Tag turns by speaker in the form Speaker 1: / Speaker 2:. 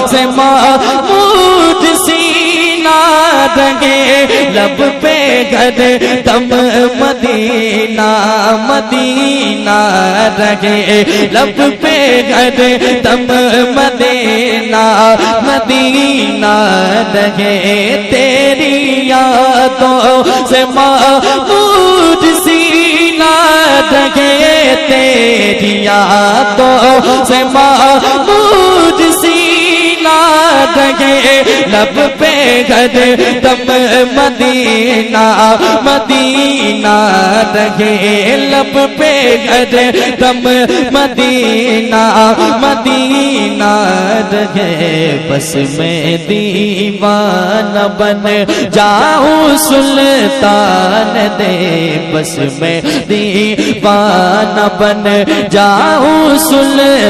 Speaker 1: से महमूद सीना रहे, लब पे घर दम मदीना मदीना रहे, लब पे घर दम मदीना मदीना रहे। तेरी यादों से महमूद सीना रहे, तेरी यादों से महमूद सीना रहे, लब पे घर दम मदीना मदीना रहे, लब पे घर दम मदीना मदीना रहे। बस मैं दीवाना बन जाऊं सुल्तान दे, बस मैं दीवाना बन जाऊं सुल्तान